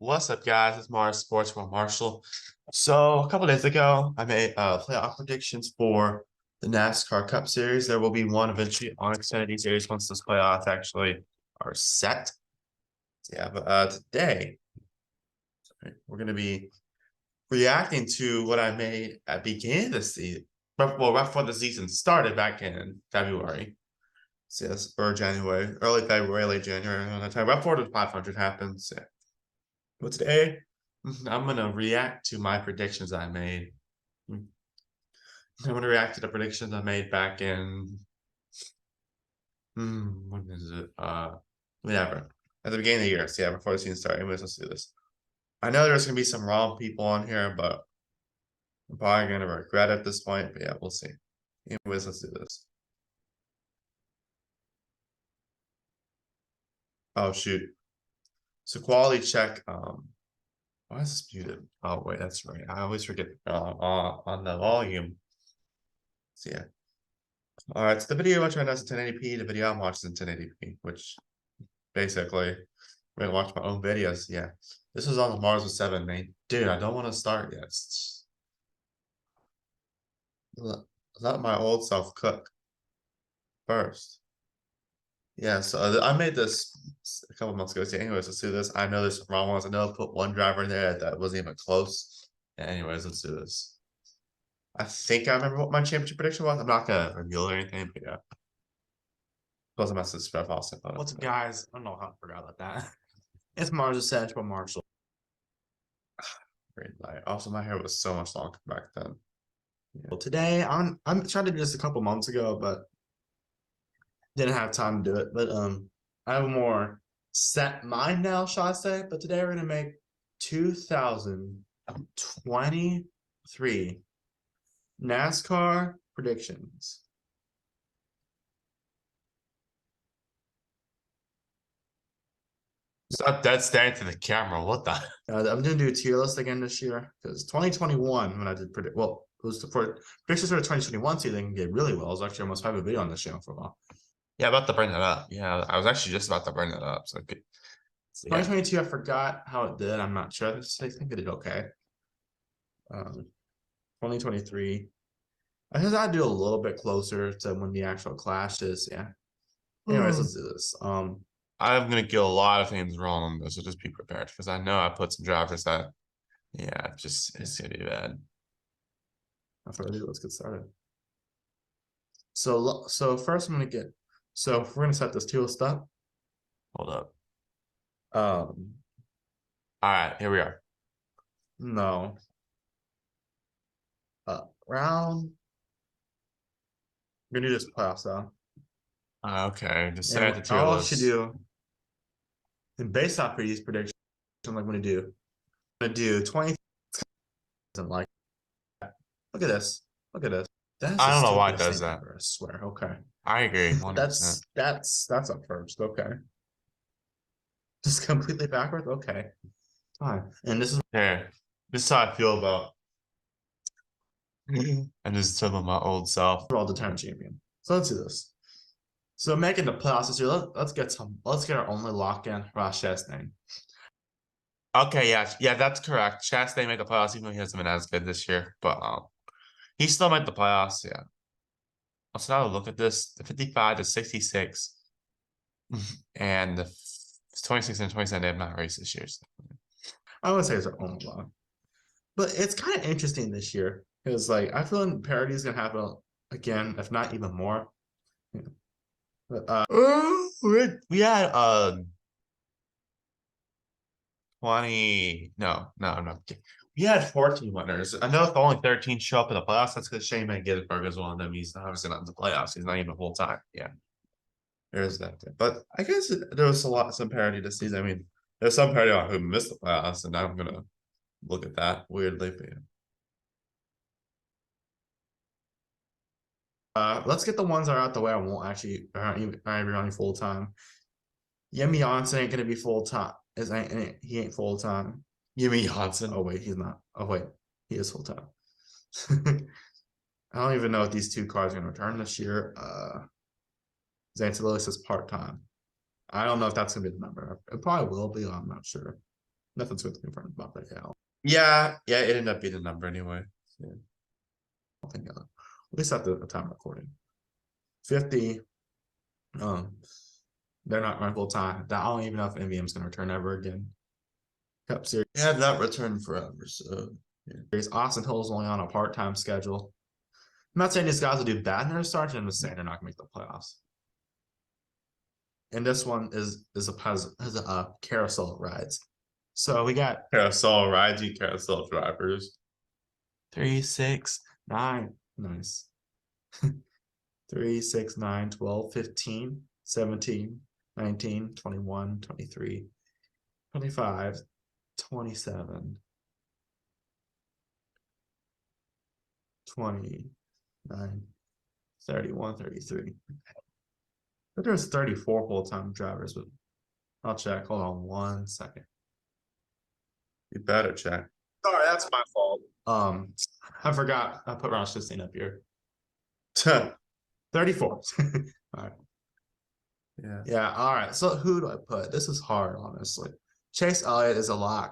What's up, guys? It's Mars Sports from Marshall. So a couple days ago, I made playoff predictions for the NASCAR Cup Series. There will be one eventually on Xfinity Series once those playoffs actually are set. So yeah, but today we're going to be reacting to what I made at the beginning of the season. Well, right before the season started back in February. So yes, or January, early February, late January, around that time, right before the 500 happens. Yeah. But today, I'm gonna react to my predictions I made. I'm gonna react to the predictions I made back in when is it? Whatever. At the beginning of the year. So yeah, before the season started. Anyways, let's do this. I know there's gonna be some wrong people on here, but I'm probably gonna regret it at this point. But yeah, we'll see. Anyways, let's do this. Oh shoot. So quality check. Why is this muted? Oh wait, that's right. I always forget on the volume. So yeah. All right, so the video I'm watching right now is in 1080p. The video I'm watching is in 1080p, which basically I'm gonna watch my own videos. Yeah, this was on the Mars with 7, man. Dude, I don't want to start yet. Let my old self cook first. Yeah, so I made this a couple months ago. So anyways, let's do this. I know there's some wrong ones. I know I put one driver in there that wasn't even close. Yeah, anyways, let's do this. I think I remember what my championship prediction was. I'm not gonna reveal or anything, but yeah. Plus, I messed this stuff also. What's up, guys? I don't know how I forgot about that. It's Mars Essential Marshall. Great light. Also, my hair was so much longer back then. Yeah. Well, today I'm trying to do this a couple months ago, but didn't have time to do it. But I have a more set mind now, shall I say? But today we're gonna make 2023 NASCAR predictions. Stop dead staring to the camera. What the? I'm gonna do a tier list again this year because 2021 when I did predict, well, it was for predictions for the 2021 season did really well. I was actually almost have a video on this channel for a while. Yeah, about to bring that up. Yeah, I was actually just about to bring that up. So, good. So 2022, I forgot how it did. I'm not sure. I think it did okay. 2023, I think I'd do a little bit closer to when the actual clash is. Yeah. Anyways, let's do this. I'm gonna get a lot of things wrong on this, so just be prepared because I know I put some drivers that, yeah, just it's gonna be bad. Let's get started. So first I'm gonna get. So if we're gonna set this tier list up. Hold up. All right, here we are. No. Round. We're gonna do this playoffs though. Okay, just say the tier all list. Should do. And based off of these predictions, I'm gonna do 20. Doesn't like that. Look at this. Look at this. I don't know why it does that. Number, I swear. Okay. I agree. 100%. That's up first. Okay. Just completely backwards. Okay. Fine. And this is this is how I feel about. And this is some of my old self. all the time champion. So let's do this. So making the playoffs this year, let's get our only lock in Ross Chastain. Okay, yeah, that's correct. Chastain made the playoffs, even though he hasn't been as good this year, but he still made the playoffs. Yeah. Also, now look at this: the 55 to 66, and the 26 and 27. They have not raced this year. So. I would say it's our only lock, but it's kind of interesting this year because, like, I feel like parity is gonna happen again, if not even more. Yeah. But we had 20. No, I'm not kidding. We had 14 winners. I know if only 13 show up in the playoffs, that's because Shane Ginsburg is one of them. He's obviously not in the playoffs. He's not even full time. Yeah. There's that. But I guess there was some parity this season. I mean, there's some parity on who missed the playoffs, and I'm gonna look at that weirdly. let's get the ones that are out the way. I won't actually aren't even running full time. Yemi Janssen ain't gonna be full time. He ain't full time. Yemi Janssen. Oh wait, he's not. Oh wait, he is full time. I don't even know if these two cars are gonna return this year. Xantilis is part time. I don't know if that's gonna be the number. It probably will be. I'm not sure. Nothing's good to confirm about that. Yeah, it ended up being a number anyway. Yeah. I think at least at the time recording. 50. They're not running full time. I don't even know if MVM is going to return ever again. Cup Series. They have not returned forever, so Austin Hill is only on a part-time schedule. I'm not saying these guys will do bad in their start. I'm just saying they're not going to make the playoffs. And this one has a carousel rides. So we got carousel rides, you carousel drivers. 3, 6, 9. Nice. 3, 6, 9, 12, 15, 17, 19, 21, 23, 25, 27, 29, 31, 33. But there's 34 full-time drivers, but I'll check. Hold on 1 second. You better check. Sorry, that's my fault. I forgot. I put Ron Schlichting up here. 34. All right. Yeah. All right. So who do I put? This is hard, honestly. Chase Elliott is a lock.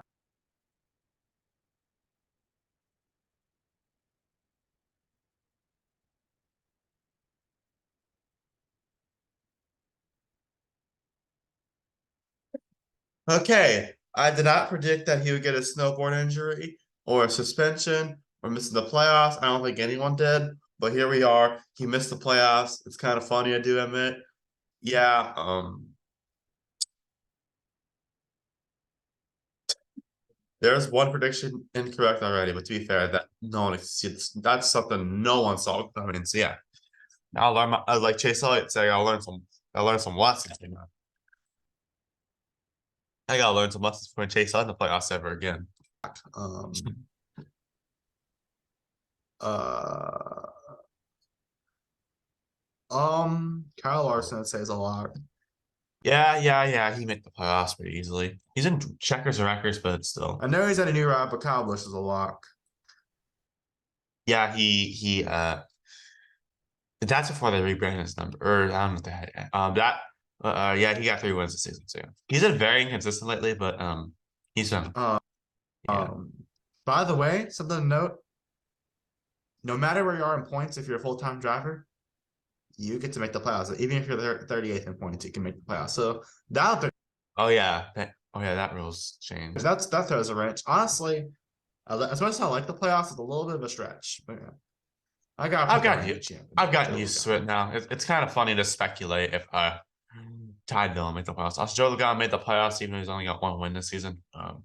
Okay, I did not predict that he would get a snowboard injury or a suspension or missing the playoffs. I don't think anyone did, but here we are. He missed the playoffs. It's kind of funny, I do admit. Yeah, there's one prediction incorrect already, but to be fair, that no one sees. That's something no one saw coming. So yeah, I'll learn. I like Chase Elliott say, I'll learn some lessons. You know, I gotta learn some lessons from Chase Elliott in the playoffs ever again. Um, Kyle Larson says a lot. Yeah. He made the playoffs pretty easily. He's in checkers and records, but still. I know he's at a new ride, but Kyle Busch is a lock. Yeah, he that's before they rebranded his number, or I don't know what the heck. Yeah, he got 3 wins this season. So yeah. He's been very inconsistent lately, but he's done. Yeah. By the way, something to note: no matter where you are in points, if you're a full-time driver, you get to make the playoffs. Even if you're 38th in points, you can make the playoffs. So that that rule's changed. that throws a wrench. Honestly, as much as I like the playoffs, it's a little bit of a stretch. But yeah, I've gotten used to it now. It's kind of funny to speculate if Tide don't make the playoffs. Joe Logano made the playoffs even though he's only got 1 win this season. And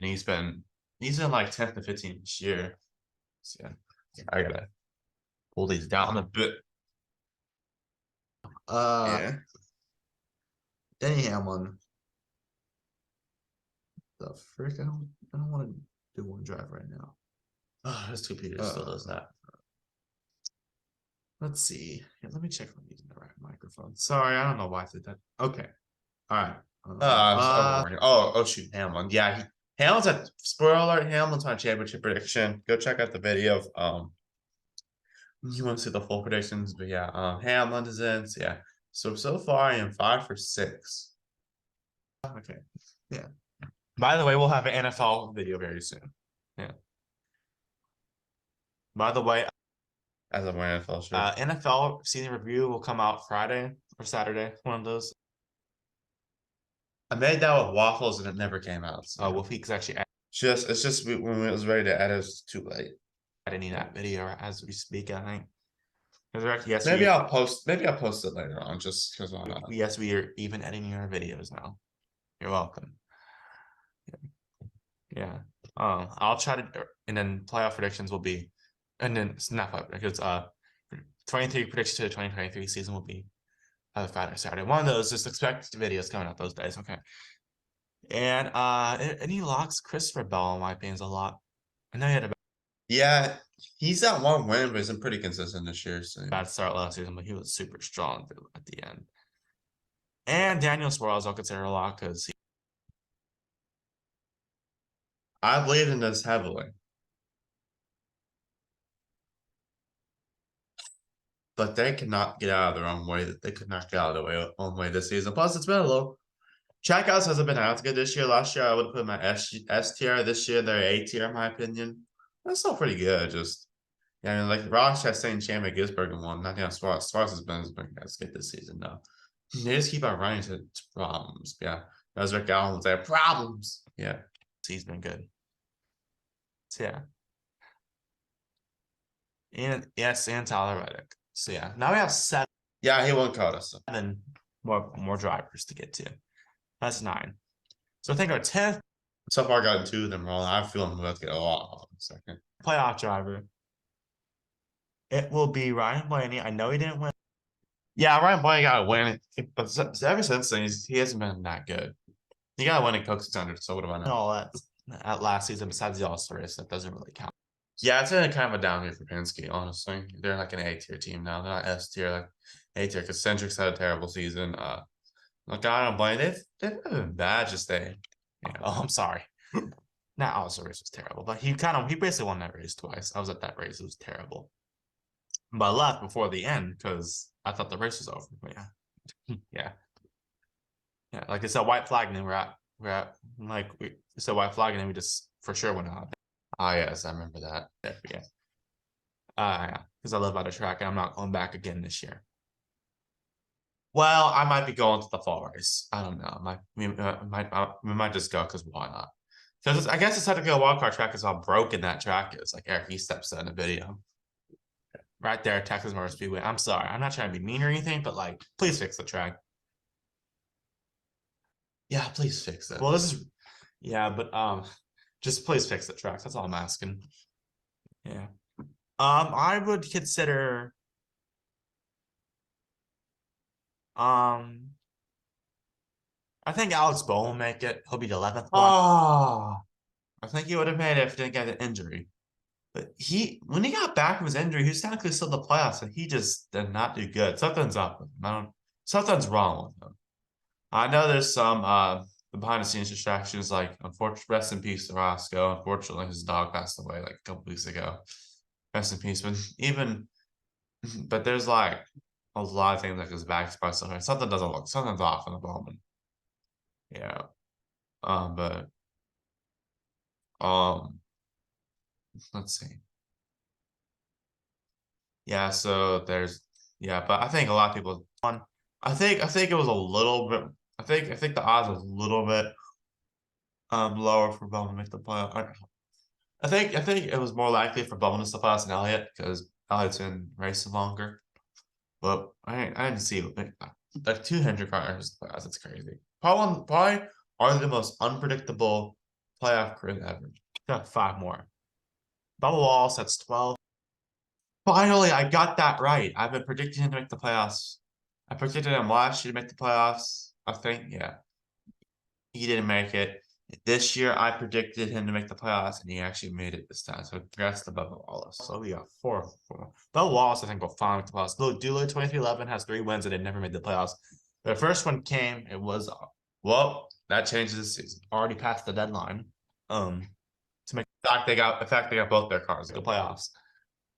he's been like 10th to 15th this year. So yeah, I gotta pull these down a bit. Denny Hamlin. The frick? I don't want to do one drive right now. Oh, this 2 Peter still does that. Let's see. Yeah, let me check if I'm using the right microphone. Sorry, I don't know why I did that. Okay. All right. Shoot, Hamlin. Yeah, Hamlin's at spoiler alert. Hamlin's on championship prediction. Go check out the video of you want to see the full predictions, but yeah, Hamlin is in. So yeah. So far I am 5 for 6. Okay. Yeah. By the way, we'll have an NFL video very soon. Yeah. By the way, as I'm wearing NFL shirt. NFL season review will come out Friday or Saturday. One of those. I made that with waffles and it never came out. So Wolfie's actually it's just when it was ready to edit, it's too late. Editing that video as we speak, I think. Yes, maybe I'll post it later on just because why not? Yes, we are even editing our videos now. You're welcome. Yeah. I'll try to, and then playoff predictions will be, and then it's not playoff because 23 predictions to the 2023 season will be Friday or Saturday. One of those, just expect videos coming out those days. Okay. And any locks? Christopher Bell, in my opinion, is a lot. I know he had a he's at 1 win, but he's been pretty consistent this year. So bad start last season, but he was super strong at the end. And Daniel Suarez, I'll consider a lot because I believe in this heavily. But they cannot get out of their own way. They could not get out of their own way this season. Plus, it's been a little Trackhouse hasn't been as good this year. Last year I would have put my S tier. This year they're A tier in my opinion. That's still pretty good. Just yeah, I mean, like Ross has saying Champion Gisbergen won. Nothing else. Suarez has been as good this season though. They just keep on running into problems. Yeah, as Rick Allen would say, problems. Yeah, he's been good. So yeah, and yes, and Tyler Reddick. So yeah, now we have 7. Yeah, he won't cut us. 7 more drivers to get to. That's 9. So I think our 10th. So far, gotten 2 of them wrong. I feel I'm about to get a lot in a second. Playoff driver. It will be Ryan Blaney. I know he didn't win. Yeah, Ryan Blaney got to win it. But ever since then, he hasn't been that good. He got to win at Coke 600. So what do I know? All that at last season, besides the All-Star race, that doesn't really count. Yeah, it's in a kind of a down year for Penske, honestly. They're like an A tier team now. They're not S tier, like A tier, because Centric's had a terrible season. Look, I don't blame they've been bad, just they. Yeah, oh, I'm sorry. That All-Star race was terrible, but he basically won that race twice. I was at that race, it was terrible. But I left before the end because I thought the race was over. But yeah. Yeah, like it's a white flag, and then we're at like it's a white flag, and then we just for sure went out. Ah, yes, I remember that. Yeah. Yeah, because I live out of track, and I'm not going back again this year. Well, I might be going to the fall race. I don't know. We might just go because why not? Because I guess it's had to go wild card track because how broken that track is. Like Eric, he steps in the video. Right there, Texas Motor Speedway. I'm sorry. I'm not trying to be mean or anything, but like, please fix the track. Yeah, please fix it. Well, this is yeah, but just please fix the track. That's all I'm asking. Yeah. I would consider I think Alex Bowl will make it. He'll be the 11th one. Oh, I think he would have made it if he didn't get an injury. But when he got back from his injury, he was technically still in the playoffs, and he just did not do good. Something's up with him. Something's wrong with him. I know there's some behind the scenes distractions, like unfortunately, rest in peace to Roscoe. Unfortunately, his dog passed away like a couple weeks ago. Rest in peace. But there's like a lot of things like his back spot stuff. Something's off in the moment. Yeah. But let's see. Yeah, so but I think a lot of people I think it was a little bit I think the odds was a little bit lower for Bowman to make the playoff. I think it was more likely for Bowman to step past than Elliott because Elliott's been racing longer. But I didn't see like 200 cars playoffs. It's crazy. Probably are the most unpredictable playoff career ever. Got 5 more. Bubba Wallace, that's 12. Finally, I got that right. I've been predicting him to make the playoffs. I predicted him last year to make the playoffs. I think, yeah. He didn't make it. This year, I predicted him to make the playoffs, and he actually made it this time. So congrats to Bubba Wallace. So we got 4. Bubba Wallace, I think, will finally make the playoffs. Dooley 2311 has 3 wins, and they never made the playoffs. The first one came. It was well, that changes the season. Already passed the deadline. To make in fact they got both their cars in the playoffs.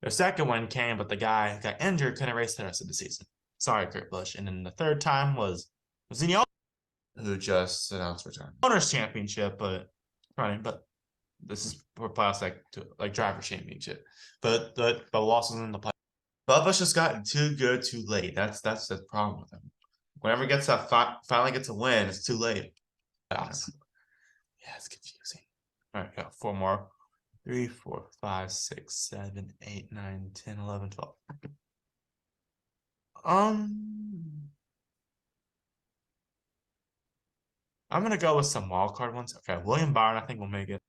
The second one came, but the guy got injured, couldn't race the rest of the season. Sorry, Kurt Busch. And then the third time was Zinio, who just announced retirement. Owners Championship, but this is for playoffs like driver championship. But losses in the playoffs. Bubba's just gotten too good too late. That's the problem with him. Whenever he gets finally gets a win, it's too late. Yeah, it's confusing. All right, got 4 more. 3, 4, 5, 6, 7, 8, 9, 10, 11, 12. I'm gonna go with some wild card ones. Okay, William Byron, I think will make it.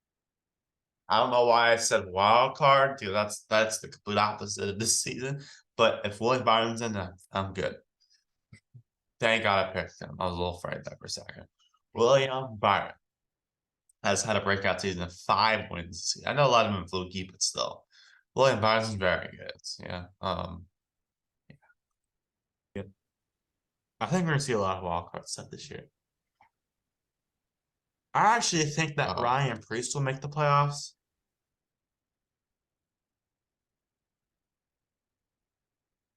I don't know why I said wild card, dude. That's the complete opposite of this season. But if William Byron's in, I'm good. Thank God I picked him. I was a little afraid that for a second. William Byron has had a breakout season of 5 wins. I know a lot of them are fluky, but still. William Byron is very good. Yeah. I think we're gonna see a lot of wild card stuff this year. I actually think that Ryan Preece will make the playoffs.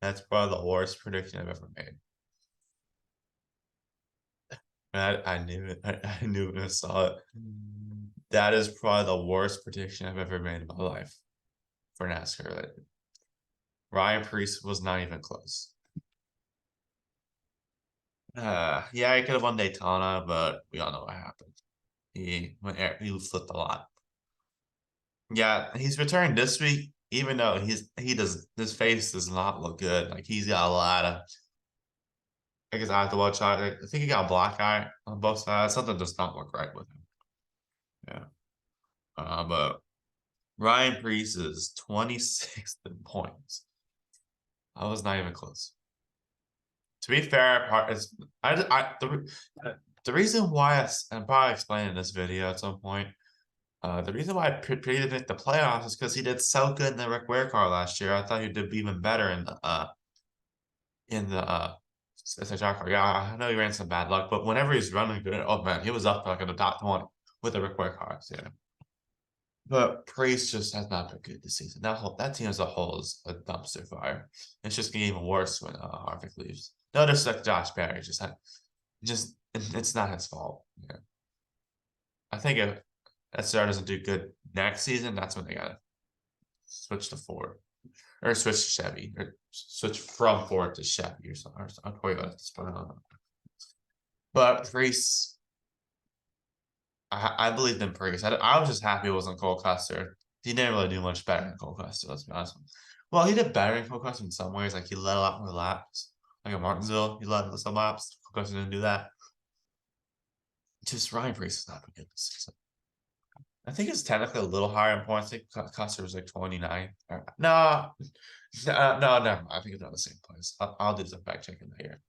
That's probably the worst prediction I've ever made. I knew it. I knew it when I saw it. That is probably the worst prediction I've ever made in my life for NASCAR. Ryan Preece was not even close. Yeah, he could have won Daytona, but we all know what happened. He flipped a lot. Yeah, he's returned this week, even though his face does not look good. Like he's got a lot of, I guess I have to watch out. I think he got a black eye on both sides. Something does not look right with him. Yeah. But Ryan Preece is 26th in points. I was not even close. To be fair, the reason why I'm probably explaining this video at some point. The reason why I predicted the playoffs is because he did so good in the Rick Ware car last year. I thought he did even better in the SHR car. Yeah, I know he ran some bad luck, but whenever he's running good, oh man, he was up like in the top 20 with the Rick Ware cars. Yeah. But Priest just has not been good this season. That team as a whole is a dumpster fire. It's just getting even worse when Harvick leaves. No disrespect to Josh Berry, it's not his fault. Yeah. I think if SR doesn't do good next season, that's when they gotta switch to Ford. Or switch to Chevy. Or switch from Ford to Chevy or something. Or Toyota at this point. I don't know. But Priest, I believed in Priest. I was just happy it wasn't Cole Custer. He didn't really do much better than Cole Custer, let's be honest. Well, he did better than Cole Custer in some ways. Like he led a lot more laps. Like at Martinsville, he led some laps. Cole Custer didn't do that. Just Ryan Priest has not been good this season. I think it's technically a little higher in points. I think Custer was like 29. No, no, never mind. I think it's on the same place. I'll do some fact checking here.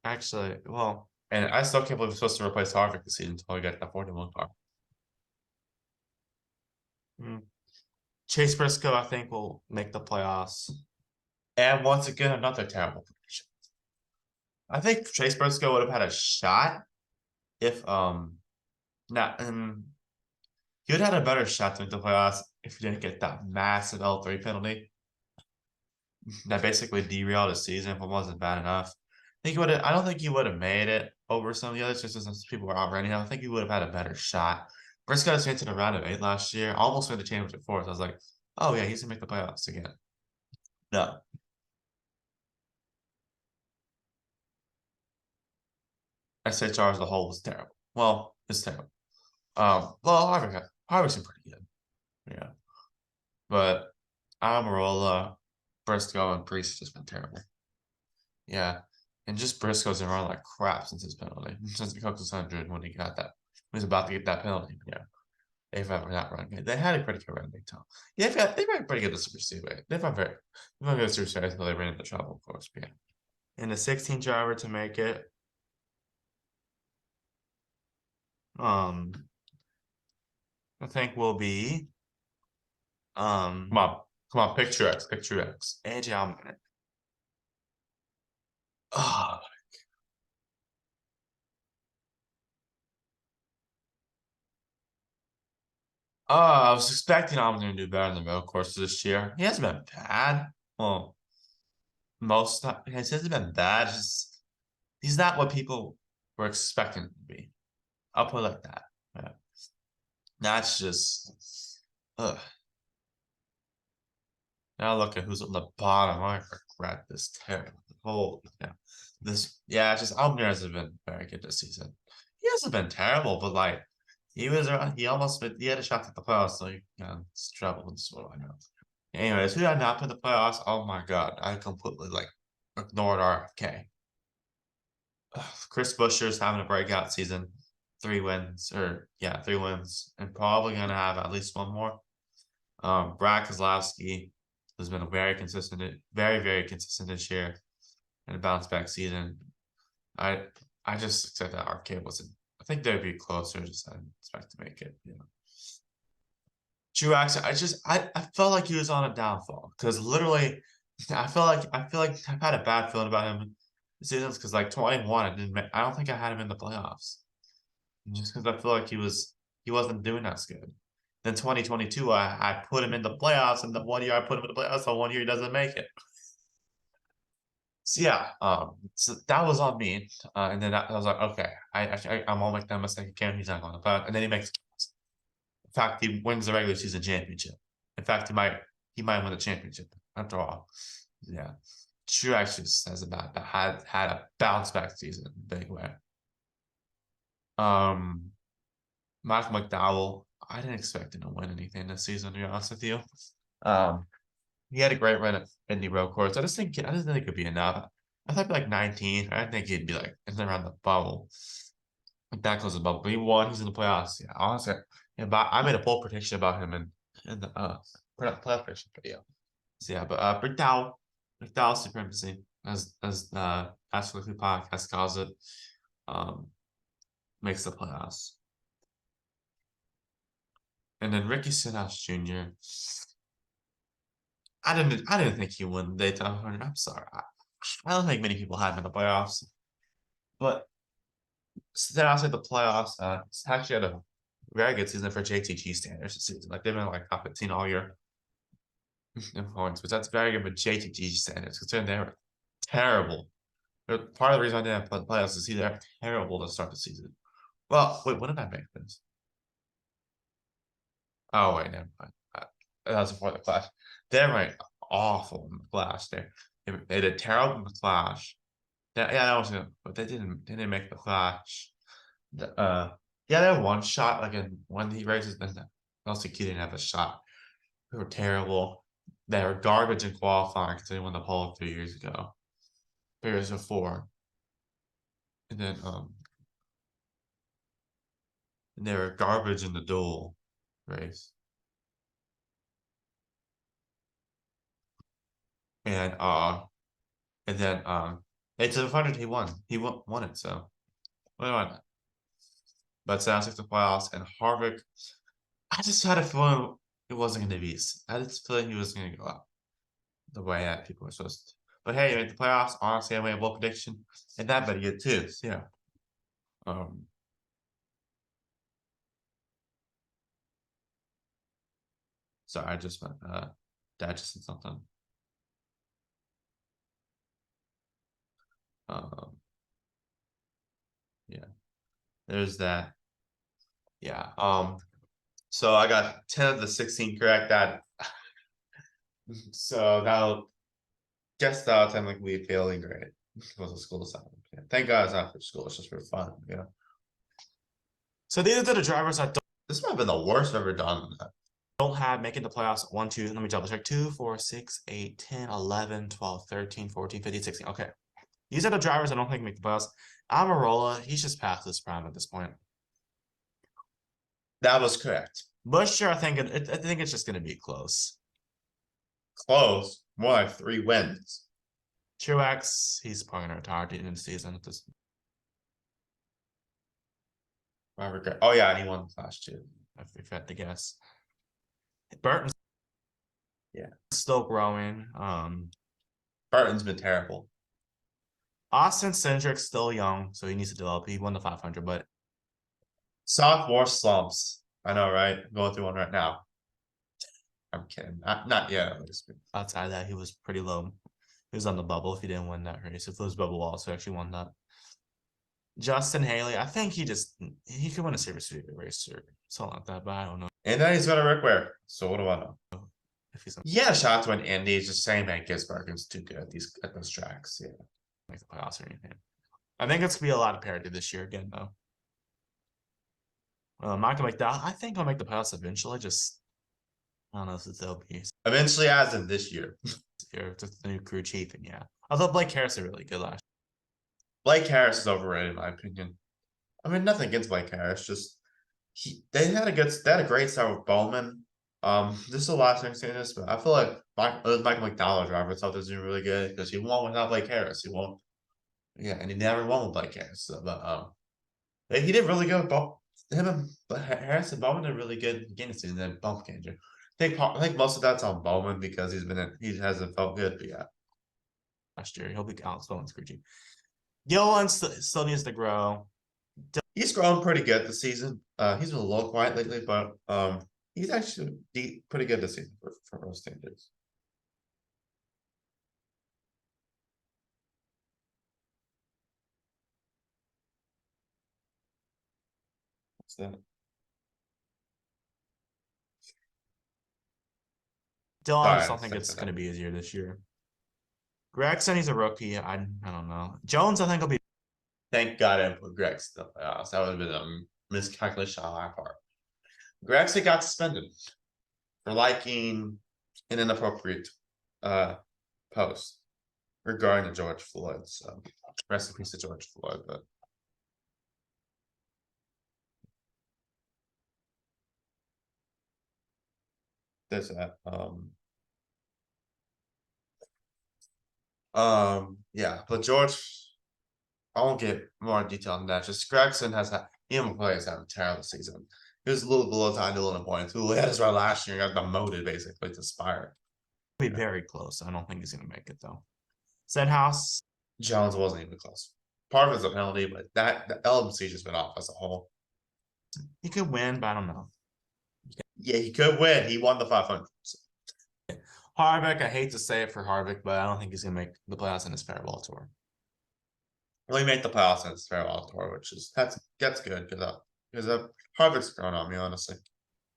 Actually, well, and I still can't believe we're supposed to replace Harvick this season until we get that 41 car. Chase Briscoe, I think, will make the playoffs. And once again, another terrible prediction. I think Chase Briscoe would have had a shot if not he would have had a better shot to make the playoffs if he didn't get that massive L3 penalty that basically derailed his season but wasn't bad enough. I don't think he would have made it over some of the others just as people were outrunning him. I think he would have had a better shot. Briscoe was into the round of 8 last year, almost made the championship fourth. I was like, oh yeah, he's gonna make the playoffs again. No. SHR as a whole was terrible. Well, it's terrible. Well, Harvick's been pretty good. Yeah. But Almirola, Briscoe, and Priest has just been terrible. Yeah. And just Briscoe's been running like crap since his penalty. Since the Cokes 100 when he got that. He was about to get that penalty. Yeah. They've ever not run good. They had a pretty good run big time. Yeah, they ran pretty good the Super Speedway. They've been good Super Speedway until they ran into trouble, of course. But yeah. And the 16 driver to make it. I think will be come on, picture X, AJ Allman. Oh, I was expecting Allman to do better in the road course this year. He hasn't been bad. Well, he hasn't been bad. Just he's not what people were expecting him to be. I'll put it like that. Yeah. That's just now look at who's on the bottom. I regret this terrible. Holy yeah. It's just Allman hasn't been very good this season. He hasn't been terrible, but like he had a shot at the playoffs, so he it's trouble and so I know. Anyways, who had not put the playoffs? Oh my god, I completely like ignored RFK. Chris Buescher's having a breakout season. 3 wins, and probably gonna have at least one more. Brad Keselowski has been very, very consistent this year and a bounce back season. I just said that RFK wasn't. I think they'd be closer. Just I didn't expect to make it. You know. Truex, I felt like he was on a downfall because literally, I feel like I've had a bad feeling about him this season because like 21, I don't think I had him in the playoffs just because I feel like he wasn't doing as good. Then 2022, I put him in the playoffs, and the 1 year I put him in the playoffs, so 1 year he doesn't make it. So yeah, so that was on me. And then I was like, okay, I'm all make that mistake again. He's not going to play. And then he makes. In fact, he wins the regular season championship. In fact, he might win the championship after all. Yeah. Truex just says about that had a bounce back season in a big way. Um Michael McDowell, I didn't expect him to win anything this season, to be honest with you. Um he had a great run at Indy road course. I just think it could be enough. I thought he'd be like 19. I didn't think he'd be like in and around the bubble. Like that close to the bubble. But he won, he's in the playoffs. Yeah, honestly. Yeah, but I made a bold prediction about him in the playoff prediction video. So yeah, but McDowell supremacy, as Absolutely Podcast calls it, um, makes the playoffs. And then Ricky Stenhouse Jr. I didn't think he would win the Daytona 100. I'm sorry. I don't think many people had him in the playoffs. But Stenhouse at the playoffs, it's actually had a very good season for JTG standards this season. Like they've been like top 15 all year in points, but that's very good with JTG standards considering they were terrible. But part of the reason I didn't play the playoffs is they're terrible to start the season. Well, wait, what did I make this? Oh wait, never mind. That was before the Clash. They're right, awful in the Clash. They did terrible in the Clash. Yeah, that was good, but they didn't make the Clash. Yeah, they had one shot like in one of the races, and LCQ didn't have a shot. They were terrible. They were garbage in qualifying because they won the pole 3 years ago. 3 years before. And then they were garbage in the duel race. And then it's a 100 he won. He won it, so what do I know? But sounds like the playoffs and Harvick. I just had a feeling it wasn't gonna be. I just feel like he was gonna go up the way that people were supposed to. But hey, you made the playoffs. Honestly, I made a bold prediction, and that better get too. So yeah. Um. Sorry, I just went. Dad just said something. Um. Yeah. There's that. Yeah. So I got 10 of the 16 correct. That so that'll technically be failing grade. It was a school assignment. Yeah. Thank God it's not for school. It's just for fun. Yeah. So these are the drivers I this might have been the worst I've ever done. Don't have making the playoffs 1, 2, let me double check 2, 4, 6, 8, 10, 11, 12, 13, 14, 15, 16. Okay. These are the drivers I don't think make the playoffs. Amarola, he's just past his prime at this point. That was correct. Busher, I think it's just gonna be close. Close. More like 3 wins. Truex, he's probably gonna retire at the end of the season at this. I regret. Oh yeah, and he won the Clash too. If I had to guess. Burton's still growing. Burton's been terrible. Austin Cindric's still young, so he needs to develop. He won the 500, but sophomore slumps. I know, right? Going through one right now. I'm kidding. Not yet. Outside of that, he was pretty low. He was on the bubble if he didn't win that race. If those bubble also actually won that. Justin Haley, I think he could win a series race or something like that, but I don't know. And then he's got a Rick Ware. So what do I know? If he's yeah, shot to win Indy. He's just saying that Gisbergen is too good at those tracks. Yeah, make the playoffs or anything. I think it's gonna be a lot of parity this year again, though. Michael McDowell, I think I'll make the playoffs eventually. Just I don't know if it's LP. Eventually, as in this year. Just the new crew chief, and yeah. Although Blake Harris is really good last. Blake Harris is overrated, in my opinion. I mean, nothing against Blake Harris, just they had a great start with Bowman. This is the last thing saying this, but I feel like Michael McDowell driver itself is doing really good because he won without Blake Harris. He won, yeah, and he never won with Blake Harris. So, but he did really good. But Harris and Bowman did really good beginning season. Then bump changer. I think most of that's on Bowman because he hasn't felt good. But yeah, last year he'll be Alex Bowman's crew chief. Gillen still needs to grow. He's grown pretty good this season. He's been a little quiet lately, but he's actually pretty good this season for road standards. What's that? Dylan, I Sorry, just don't think fix it's it going to up. be easier this year. Gregson, he's a rookie. I don't know. Jones, I think will be. Thank God I didn't put Grex in the playoffs. That would have been a miscalculation on my part. Gregson got suspended for liking an inappropriate post regarding to George Floyd. So rest in peace to George Floyd. But there's that. Yeah, but George, I won't get more detail on that. Just Gregson has had even players having a terrible season. He was a little below Ty Dillon in points. Who had his right last year and got demoted basically to Spire. Be very close. I don't think he's going to make it though. Stenhouse. Jones wasn't even close. Part of it's a penalty, but that the LMC just been off as a whole. He could win, but I don't know. Yeah, he could win. He won the 500. So. Harvick, I hate to say it for Harvick, but I don't think he's going to make the playoffs in his farewell tour. Well, he made the playoffs in his farewell tour, which is that's good because Harvick's grown on me, honestly.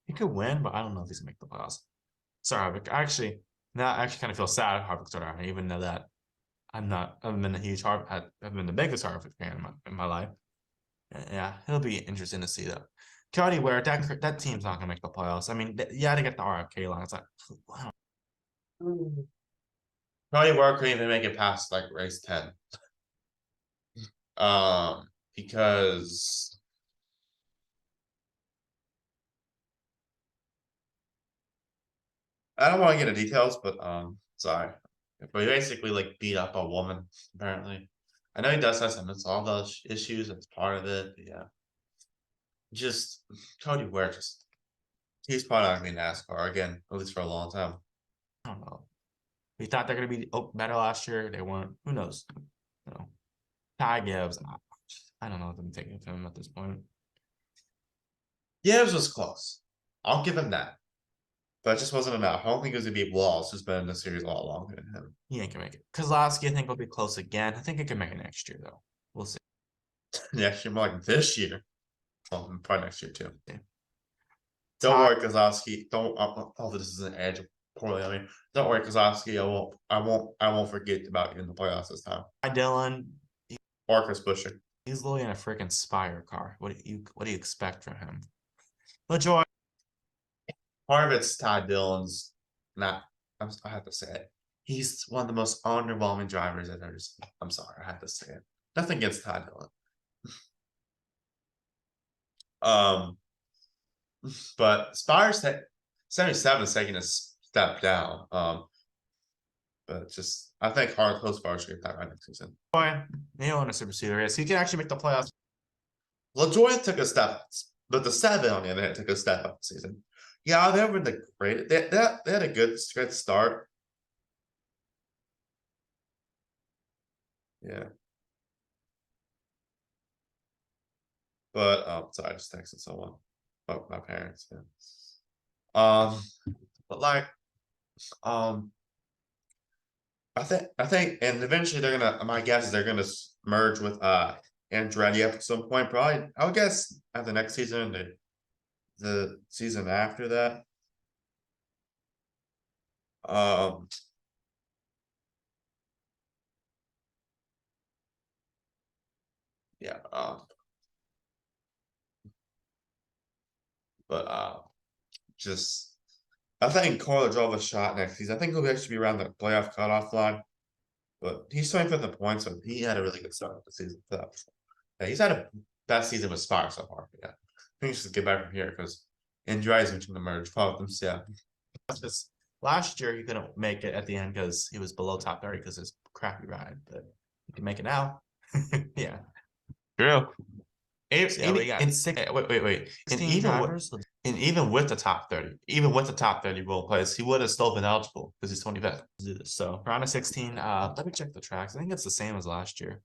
He could win, but I don't know if he's going to make the playoffs. Sorry, Harvick. I actually kind of feel sad Harvick's around, even though that I've been a huge I've been the biggest Harvick fan in my life. Yeah, it'll be interesting to see though. Cody Ware, that team's not gonna make the playoffs. I mean, you had to get the RFK line. It's like, wow. Probably Ware couldn't even make it past like race 10. Because I don't want to get into details, but sorry. But he basically like beat up a woman, apparently. I know he does have some mental health issues, that's part of it, but yeah. Just Cody Ware he's probably not gonna be NASCAR again, at least for a long time. I don't know. We thought they're gonna be better last year. They weren't. Who knows? You know, Ty Gibbs. I don't know what I'm thinking of him at this point. Yeah, it was close. I'll give him that. But it just wasn't enough. I don't think it was gonna be Walls, who's been in the series a lot longer than him. He ain't gonna make it. Kozlowski, I think, will be close again. I think he can make it next year, though. We'll see. Next year, more like this year. Well, probably next year too. Yeah. Don't worry, Kozlowski. Don't. This is an edge poorly. I mean, don't worry, Kozlowski. I won't forget about you in the playoffs this time. Ty Dillon. Or Chris Buescher. He's literally in a freaking Spire car. What do you expect from him? LaJoy. Part of it's Ty Dillon's. Not. I have to say it. He's one of the most underwhelming drivers I've ever seen. I'm sorry, I have to say it. Nothing against Ty Dillon. But Spire's 77 is taking a step down. But just I think close Spire should get that right next season. Neil in a super series race. He can actually make the playoffs. LaJoy took a step, but the 7 on the other hand took a step up this season. Yeah, they haven't been the great. They had a good start. Yeah. But sorry, I just texted someone. Oh, my parents, yeah. But like, I think, and eventually they're gonna. My guess is they're gonna merge with Andretti at some point. Probably, I would guess at the next season, the season after that. Yeah. But just I think Corler drove a shot next season. I think he'll actually be around the playoff cutoff line. But he's 25th in points, so he had a really good start of the season. Yeah, he's had a best season with Spire so far. Yeah. I think he should get back from here because Andretti's going to merge problems. Yeah. Just last year he couldn't make it at the end because he was below top 30 because his crappy ride, but he can make it now. Yeah. True. Wait. And even with the top 30 role players, he would have still been eligible because he's 25th. So round of 16. Let me check the tracks. I think it's the same as last year.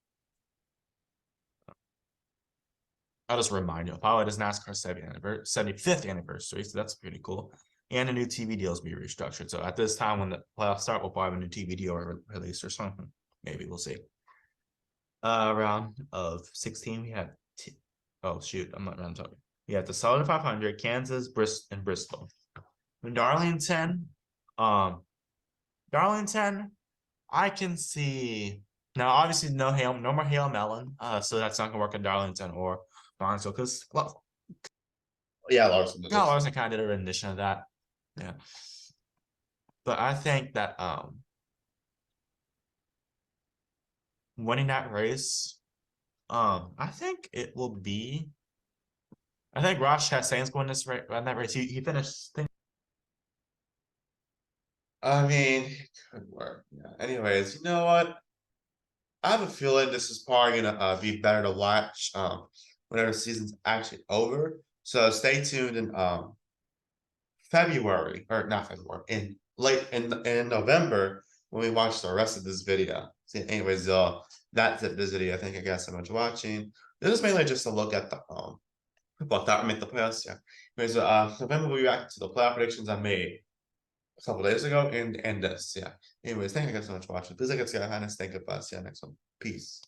I'll just remind you, Apollo is NASCAR's 75th anniversary, so that's pretty cool. And a new TV deal is being restructured. So at this time, when the playoffs start, we'll probably have a new TV deal released or something. Maybe we'll see. Round of 16, we had. Oh shoot, I'm not around talking. You have the Southern 500, Kansas, and Bristol. In Darlington, Darlington, I can see now. Obviously, no more Hail Melon. So that's not gonna work in Darlington or Barnesville because Yeah, Larson. Kyle Larson kind of did a rendition of that. Yeah. But I think that winning that race, I think it will be. I think Rosh Chastain's going this race. Run that race. He finished. I mean, it could work. Yeah. Anyways, you know what? I have a feeling this is probably gonna be better to watch whenever the season's actually over. So stay tuned in February, or not February, in late in November when we watch the rest of this video. See, anyways, that's it for this video. Thank you guys so much for watching. This is mainly just a look at the about that make the playoffs. Yeah. Anyways, November we'll be back to the playoff predictions I made a couple days ago and this. Yeah. Anyways, thank you guys so much for watching. Please like us, guys. Thank you. See you next one. Peace.